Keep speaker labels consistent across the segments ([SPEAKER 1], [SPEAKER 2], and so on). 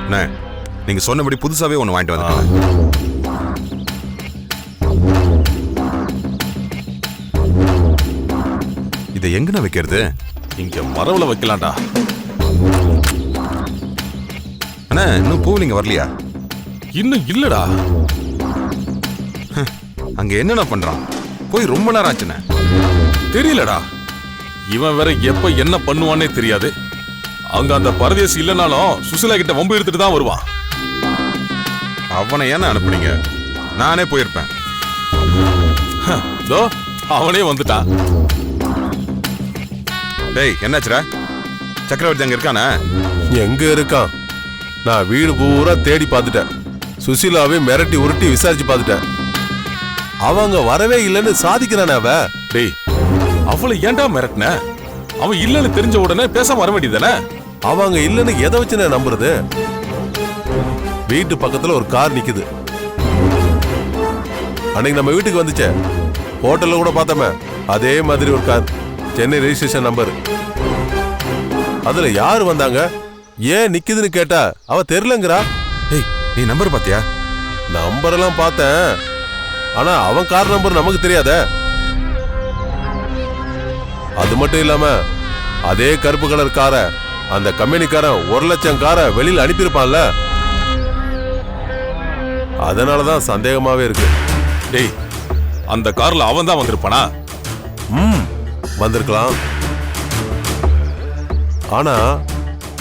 [SPEAKER 1] அண்ணே, நீங்க சொன்னபடி புதுசாவே ஒண்ணு வாங்கிட்டு வந்துட்டேன். இதை எங்கண்ணா வைக்கிறது?
[SPEAKER 2] இங்க மரவுல வைக்கலாம்டா.
[SPEAKER 1] அண்ணா, இன்னும் பூவிலிங்க வரலையா?
[SPEAKER 2] இன்னும் இல்லடா.
[SPEAKER 1] அங்க என்னண்ணா பண்றான்? போய் ரொம்ப நேரம் ஆச்சுண்ணே.
[SPEAKER 2] தெரியலடா. இவன் வேற எப்ப என்ன பண்ணுவானே தெரியாது. அங்க அந்த பரதேசி இல்லனாலும் சுசிலா கிட்ட வம்பு எடுத்துட்டு தான் வருவான்.
[SPEAKER 1] அவனை ஏன்னா அனுப்புனீங்க? நானே போயிருப்பேன்.
[SPEAKER 2] தோ அவனே வந்துட்டான்.
[SPEAKER 1] டேய், என்னாச்சுடா? சக்கரவர்த்தி அங்க இருக்கானே?
[SPEAKER 3] எங்க இருக்கான்? நான் வீடு பூரா தேடி பார்த்துட்டேன். சுசிலாவே மிரட்டி உருட்டி விசாரிச்சு பார்த்துட்டேன். அவங்க வரவே இல்லைன்னு சாதிக்கிறானே அவ.
[SPEAKER 2] டேய், அவளை ஏன்டா மிரட்டின? அவன் இல்லன்னு தெரிஞ்ச உடனே பேசாம வர வேண்டியதானே?
[SPEAKER 3] அவங்க இல்லன்னு எதை வச்சு நான் நம்புறது? வீட்டு பக்கத்துல ஒரு கார் நிக்குது. அன்னைக்கு நம்ம வீட்டுக்கு வந்துச்சே, ஹோட்டல்ல கூட பார்த்தோமே, அதே மாதிரி ஒரு கார், சென்னை ரெஜிஸ்ட்ரேஷன் நம்பர். அதுல யாரு வந்தாங்க, ஏன் நிக்குதுன்னு கேட்டா அவ தெரியலங்கிறா.
[SPEAKER 1] ஏய், நீ நம்பர் பாத்தியா?
[SPEAKER 3] நம்பர் எல்லாம் பார்த்தேன், ஆனா அவன் கார் நம்பர் நமக்கு தெரியாதே. அது மட்டும் இல்லாம அதே கருப்பு கலர் கார அந்த கம்பெனிக்காரன் 1,00,000 காரை வெளியில அனுப்பியிருப்பான்ல. அதனாலதான் சந்தேகமாவே இருக்கு.
[SPEAKER 2] டேய், அந்த கார்ல அவன் தான் வந்திருப்பானா?
[SPEAKER 3] வந்திருக்கலாம். ஆனா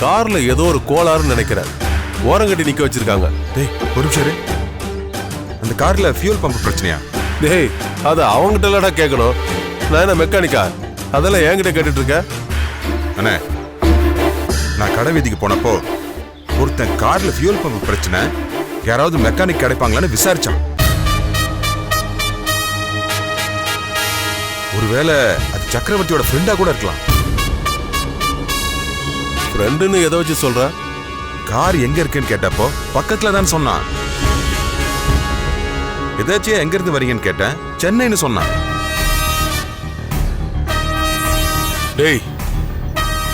[SPEAKER 3] கார்ல ஏதோ ஒரு கோளாறுன்னு நினைக்கிறேன். ஓரங்கட்டி நிக்க வச்சிருக்காங்க.
[SPEAKER 1] டேய், ஒரு நிமிஷம் இரு. அந்த கார்ல ஃபியூல் பம்ப் பிரச்சனையா?
[SPEAKER 3] டேய், அது அவங்கிட்ட இல்லடா கேட்கணும். நான் என்ன மெக்கானிக்கா? அதெல்லாம் என்கிட்ட கேட்டுட்டு இருக்க?
[SPEAKER 1] அண்ணே, நான் கடை வீதிக்கு போனப்போ ஒருத்தன் கார்ல ஃபியூல் பம்ப் பிரச்சனை, யாராவது மெக்கானிக் கிடைப்பாங்களான்னு விசாரிச்சான். ஒருவேளை அது சக்கரவர்த்தியோட ஃப்ரெண்டா கூட இருக்கலாம்.
[SPEAKER 3] ஃப்ரெண்டுன்னு எதை வச்சு சொல்ற?
[SPEAKER 1] கார் எங்க இருக்குன்னு கேட்டப்போ பக்கத்துல தான் சொன்னான். ஏதாச்சும் எங்க இருந்து வரீங்கன்னு கேட்டேன், சென்னைன்னு சொன்னான்.
[SPEAKER 2] டேய்,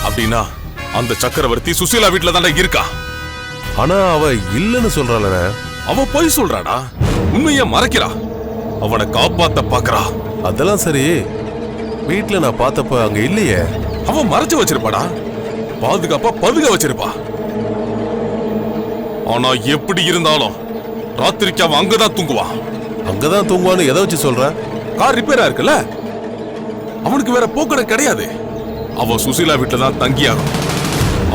[SPEAKER 2] அப்படின்னா அந்த சக்கரவர்த்தி சுசீலா வீட்டுல தாண்டா இருக்கா.
[SPEAKER 3] ஆனா அவ இல்லன்னு சொல்றாள.
[SPEAKER 2] அவ போய் சொல்றாடா, உண்மையை மறைக்கிறா, அவனை காப்பாத்த பாக்குறா.
[SPEAKER 3] அதெல்லாம் சரி, வீட்டுல நான் பார்த்தப்ப அங்க இல்லையே.
[SPEAKER 2] அவன் மறைச்சு வச்சிருப்பாடா, பாதுகாப்பா பதுக வச்சிருப்பா. ஆனா எப்படி இருந்தாலும் ராத்திரிக்கு அவன் அங்கதான் தூங்குவான்.
[SPEAKER 3] அங்கதான் தூங்குவான்னு எதை வச்சு சொல்ற?
[SPEAKER 2] கார் ரிப்பேரா இருக்குல்ல, அவனுக்கு வேற போக்கடை கிடையாது. அவன் சுசீலா வீட்டுல தான் தங்கியாகும்.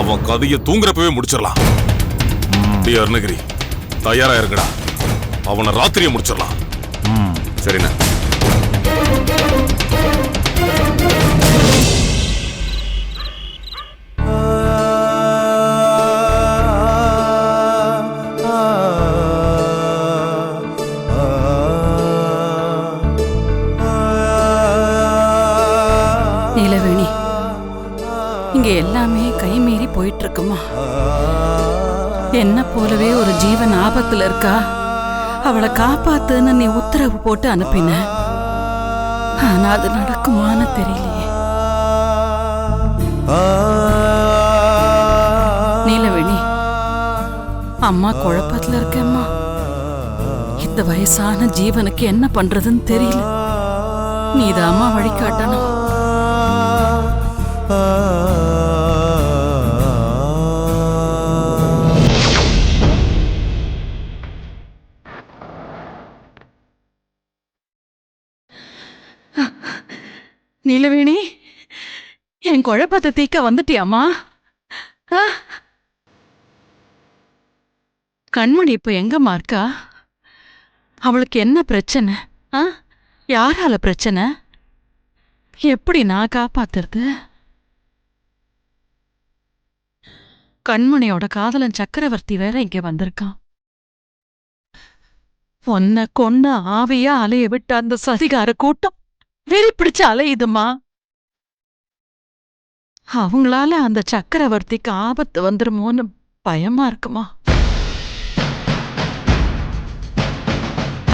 [SPEAKER 2] அவன் கதையை தூங்குறப்பவே முடிச்சிடலாம். அருணகிரி, தயாரா இருக்குடா, அவனை ராத்திரியை முடிச்சிடலாம்.
[SPEAKER 1] சரிண்ணா.
[SPEAKER 4] நீலவேணி, இங்க எல்லாமே கைமீறி போயிட்டு இருக்குமா? என்ன போலவே ஒரு ஜீவன் ஆபத்துல இருக்கா, அவளை காப்பாத்துன்னு நீ உத்தரவு போட்டு அனுப்பின. ஆனா அது நடக்குமான்னு தெரியலையே. நீலவேணி, அம்மா குழப்பத்துல இருக்கேம்மா. இந்த வயசான ஜீவனுக்கு என்ன பண்றதுன்னு தெரியல. நீதான் அம்மா வழிகாட்டணும். நீலவேணி, என் குழப்பத்தை தீக்க வந்துட்டியாமா? கண்மணி இப்ப எங்கம்மா இருக்கா? அவளுக்கு என்ன பிரச்சனை? யாரால பிரச்சனை? எப்படி நான் காப்பாத்துறது? கண்மணியோட காதலன் சக்கரவர்த்தி வேற இங்க வந்திருக்கான். ஒன்ன கொன்ன ஆவியா அலைய விட்டு அந்த சதிகார கூட்டம் வெறி பிடிச்ச அலையுதுமா. அவங்களால அந்த சக்கரவர்த்திக்கு ஆபத்து வந்துருமோன்னு பயமா இருக்குமா?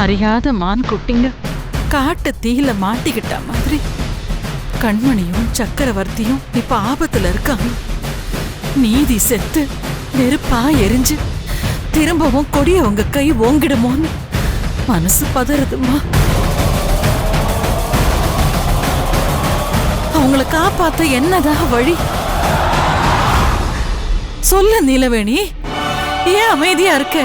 [SPEAKER 4] அறியாத மான் குட்டிங்க காட்டு தீயில மாட்டிக்கிட்ட மாதிரி கண்மணியும் சக்கரவர்த்தியும் இப்ப ஆபத்துல இருக்காங்க. நீதி செத்து நெருப்பா எரிஞ்சு திரும்பவும் கொடிய உங்க கை ஓங்கிடுமோன்னு மனசு பதறுதுமா. அவங்கள காப்பாத்த என்னதான் வழி சொல்ல நீலவேணி? ஏன் அமைதியா இருக்க?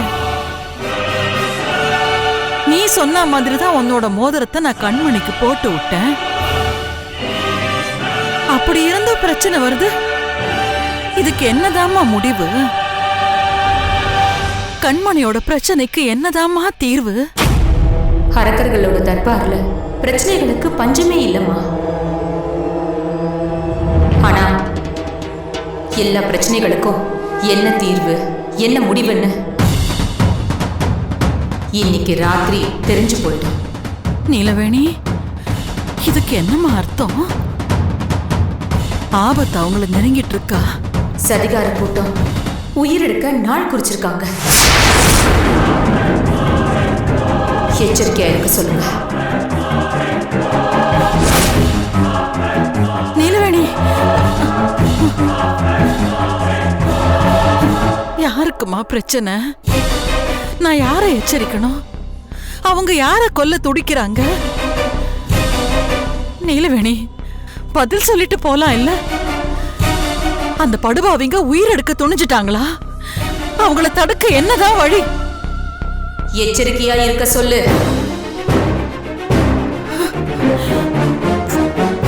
[SPEAKER 4] நீ சொன்ன மாதிரிதான் உன்னோட மோதிரத்தை நான் கண்மணிக்கு போட்டு விட்டேன். அப்படி இருந்த பிரச்சனை வருது. இதுக்கு என்னதாம்மா முடிவு? கண்மணியோட பிரச்சனைக்கு என்னதாம்மா தீர்வு?
[SPEAKER 5] அரக்கர்களோட தர்பார்ல பிரச்சனைகளுக்கு பஞ்சமே இல்லம்மா. ஆனா எல்லா பிரச்சனைகளுக்கும் என்ன தீர்வு, என்ன முடிவுன்னு இன்னைக்கு ராத்திரி தெரிஞ்சு போயிடும்.
[SPEAKER 4] நீலவேணி, இதுக்கு என்னம்மா அர்த்தம்? ஆபத்து அவங்கள நெருங்கிட்டு இருக்கா.
[SPEAKER 5] சதிகார கூட்டம் உயிரெடுக்க நாள் குறிச்சிருக்காங்க. எச்சரிக்கையா இருக்க சொல்லுங்க.
[SPEAKER 4] நீலவேணி, யாருக்குமா பிரச்சனை? நான் யாரை எச்சரிக்கணும்? அவங்க யார கொல்ல துடிக்கிறாங்க? நீலவேணி, பதில் சொல்லிட்டு போலாம் இல்ல? அந்த படுபாவிங்க உயிரெடுக்க துணிஞ்சிட்டாங்களா? அவங்கள தடுக்க என்னதான் வழி?
[SPEAKER 5] எச்சரிக்கையா இருக்க சொல்லு.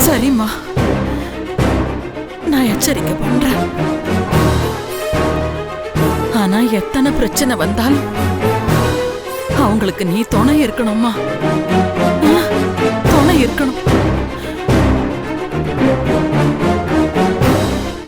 [SPEAKER 4] சரிம்மா, நான் எச்சரிக்கை பண்றேன். ஆனா எத்தனை பிரச்சனை வந்தாலும் அவங்களுக்கு நீ துணை இருக்கணும்மா. துணை இருக்கணும்.